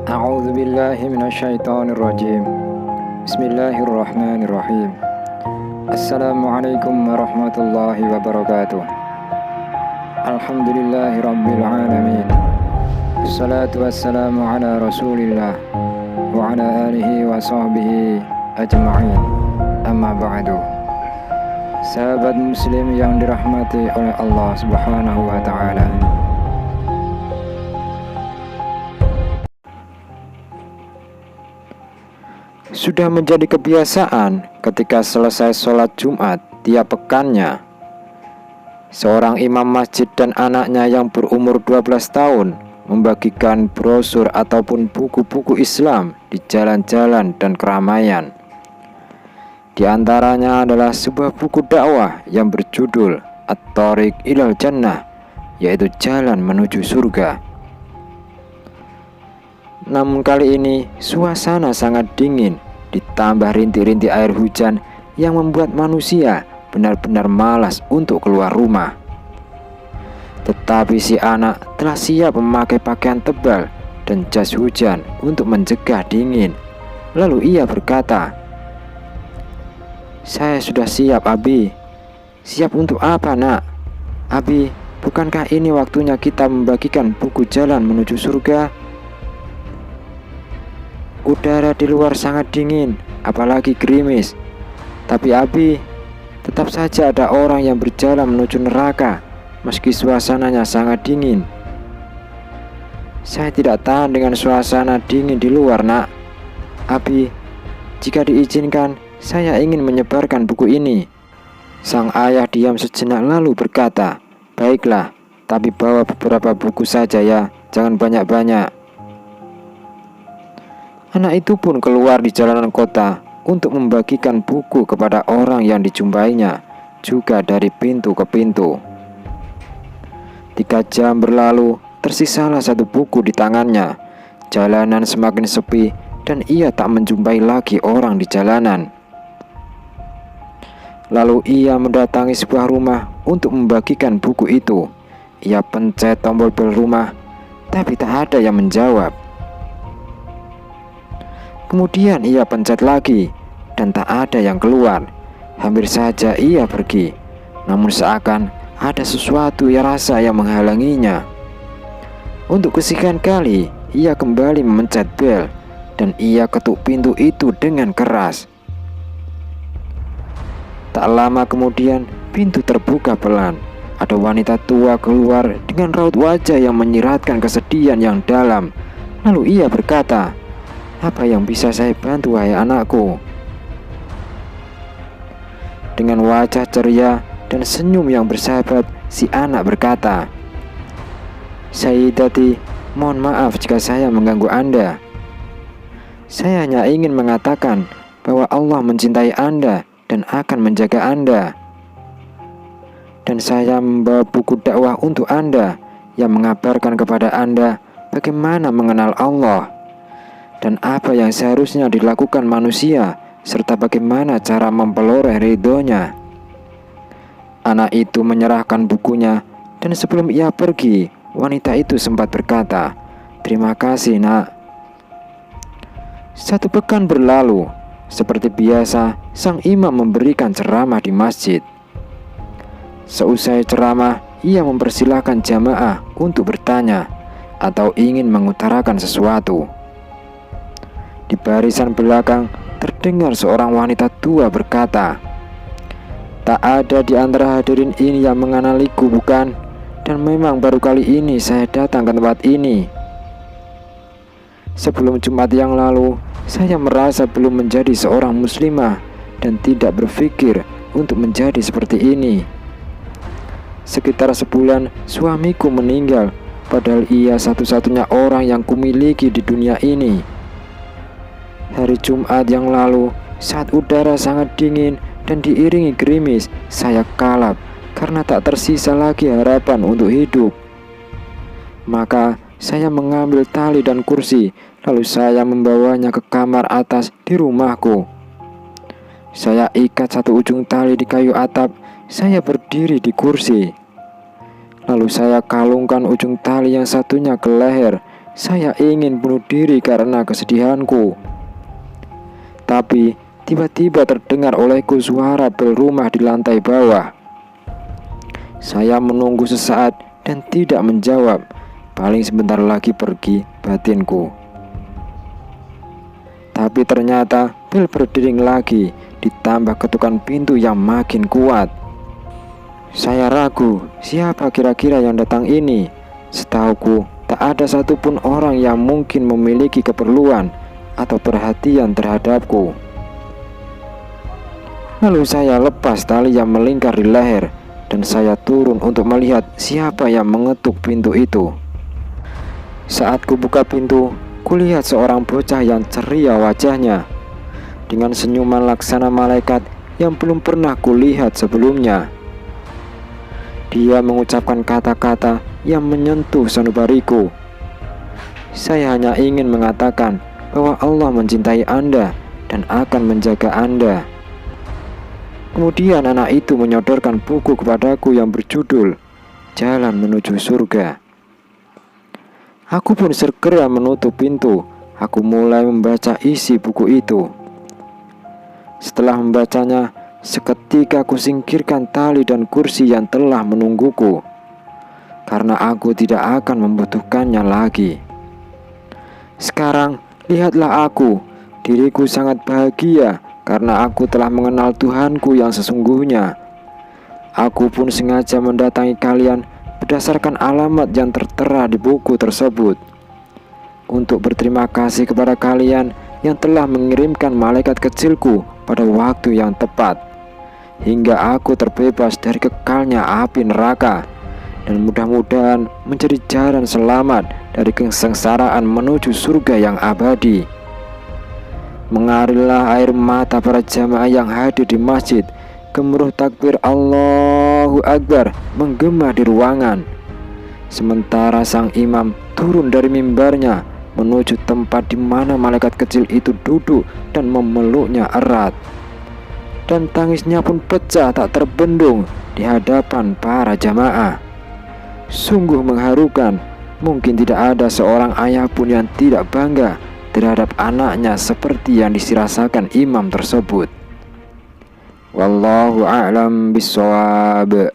A'udzu billahi minasyaitonir rajim. Bismillahirrahmanirrahim. Assalamualaikum warahmatullahi wabarakatuh. Alhamdulillahi rabbil alamin. Wassalatu wassalamu ala Rasulillah wa ala alihi wa sahbihi ajma'in. Amma ba'du. Sahabat muslim yang dirahmati oleh Allah Subhanahu wa taala. Sudah menjadi kebiasaan ketika selesai sholat Jumat tiap pekannya, seorang imam masjid dan anaknya yang berumur 12 tahun membagikan brosur ataupun buku-buku Islam di jalan-jalan dan keramaian. Di antaranya adalah sebuah buku dakwah yang berjudul At-Thariq Ilal Jannah, yaitu jalan menuju surga. Namun kali ini suasana sangat dingin, ditambah rintik-rintik air hujan yang membuat manusia benar-benar malas untuk keluar rumah. Tetapi si anak telah siap memakai pakaian tebal dan jas hujan untuk mencegah dingin. Lalu ia berkata, "Saya sudah siap, Abi." "Siap untuk apa, Nak?" "Abi, bukankah ini waktunya kita membagikan buku jalan menuju surga? Udara di luar sangat dingin, apalagi gerimis. Tapi Abi, tetap saja ada orang yang berjalan menuju neraka meski suasananya sangat dingin." "Saya tidak tahan dengan suasana dingin di luar, Nak. Abi, jika diizinkan, saya ingin menyebarkan buku ini." Sang ayah diam sejenak lalu berkata, "Baiklah, tapi bawa beberapa buku saja ya, jangan banyak-banyak." Anak itu pun keluar di jalanan kota untuk membagikan buku kepada orang yang dijumpainya, juga dari pintu ke pintu. 3 jam berlalu, tersisalah 1 buku di tangannya. Jalanan semakin sepi dan ia tak menjumpai lagi orang di jalanan. Lalu ia mendatangi sebuah rumah untuk membagikan buku itu. Ia pencet tombol bel rumah, tapi tak ada yang menjawab. Kemudian ia pencet lagi dan tak ada yang keluar. Hampir saja ia pergi, namun seakan ada sesuatu yang rasa yang menghalanginya. Untuk kesekian kali ia kembali memencet bel dan ia ketuk pintu itu dengan keras. Tak lama kemudian pintu terbuka pelan. Ada wanita tua keluar dengan raut wajah yang menyiratkan kesedihan yang dalam. Lalu ia berkata, "Apa yang bisa saya bantu, wahai anakku?" Dengan wajah ceria dan senyum yang bersahabat, si anak berkata, "Sayyidati, mohon maaf jika saya mengganggu Anda. Saya hanya ingin mengatakan bahwa Allah mencintai Anda dan akan menjaga Anda. Dan saya membawa buku dakwah untuk Anda yang mengabarkan kepada Anda bagaimana mengenal Allah dan apa yang seharusnya dilakukan manusia, serta bagaimana cara memperoleh ridhonya." Anak itu menyerahkan bukunya, dan sebelum ia pergi, wanita itu sempat berkata, "Terima kasih, Nak." 1 pekan berlalu. Seperti biasa, sang imam memberikan ceramah di masjid. Seusai ceramah, ia mempersilahkan jamaah untuk bertanya atau ingin mengutarakan sesuatu. Di barisan belakang terdengar seorang wanita tua berkata, "Tak ada di antara hadirin ini yang mengenaliku, bukan? Dan memang baru kali ini saya datang ke tempat ini. Sebelum Jumat yang lalu, saya merasa belum menjadi seorang muslimah dan tidak berpikir untuk menjadi seperti ini. Sekitar sebulan suamiku meninggal, padahal ia satu-satunya orang yang kumiliki di dunia ini. Hari Jumat yang lalu, saat udara sangat dingin dan diiringi gerimis, saya kalap karena tak tersisa lagi harapan untuk hidup. Maka saya mengambil tali dan kursi, lalu saya membawanya ke kamar atas di rumahku. Saya ikat 1 ujung tali di kayu atap, saya berdiri di kursi. Lalu saya kalungkan ujung tali yang satunya ke leher. Saya ingin bunuh diri karena kesedihanku. Tapi tiba-tiba terdengar olehku suara bel rumah di lantai bawah. Saya menunggu sesaat dan tidak menjawab. Paling sebentar lagi pergi, batinku. Tapi ternyata bel berdering lagi, ditambah ketukan pintu yang makin kuat. Saya ragu, siapa kira-kira yang datang ini? Setauku, tak ada satupun orang yang mungkin memiliki keperluan atau perhatian terhadapku. Lalu saya lepas tali yang melingkar di leher dan saya turun untuk melihat siapa yang mengetuk pintu itu. Saat kubuka pintu, kulihat seorang bocah yang ceria wajahnya, dengan senyuman laksana malaikat yang belum pernah kulihat sebelumnya. Dia mengucapkan kata-kata yang menyentuh sanubariku. Saya hanya ingin mengatakan bahwa Allah mencintai Anda dan akan menjaga Anda. Kemudian anak itu menyodorkan buku kepadaku yang berjudul Jalan Menuju Surga. Aku pun segera menutup pintu. Aku mulai membaca isi buku itu. Setelah membacanya, seketika aku singkirkan tali dan kursi yang telah menungguku, karena aku tidak akan membutuhkannya lagi. Sekarang lihatlah aku, diriku sangat bahagia karena aku telah mengenal Tuhanku yang sesungguhnya. Aku pun sengaja mendatangi kalian berdasarkan alamat yang tertera di buku tersebut, untuk berterima kasih kepada kalian yang telah mengirimkan malaikat kecilku pada waktu yang tepat, hingga aku terbebas dari kekalnya api neraka, dan mudah-mudahan menjadi jalan selamat dari kesengsaraan menuju surga yang abadi. Mengalirlah air mata para jamaah yang hadir di masjid. Gemuruh takbir Allahu Akbar menggema di ruangan, sementara sang imam turun dari mimbarnya menuju tempat di mana malaikat kecil itu duduk dan memeluknya erat. Dan tangisnya pun pecah tak terbendung di hadapan para jamaah. Sungguh mengharukan. Mungkin tidak ada seorang ayah pun yang tidak bangga terhadap anaknya seperti yang dirasakan imam tersebut. Wallahu a'lam bishawab.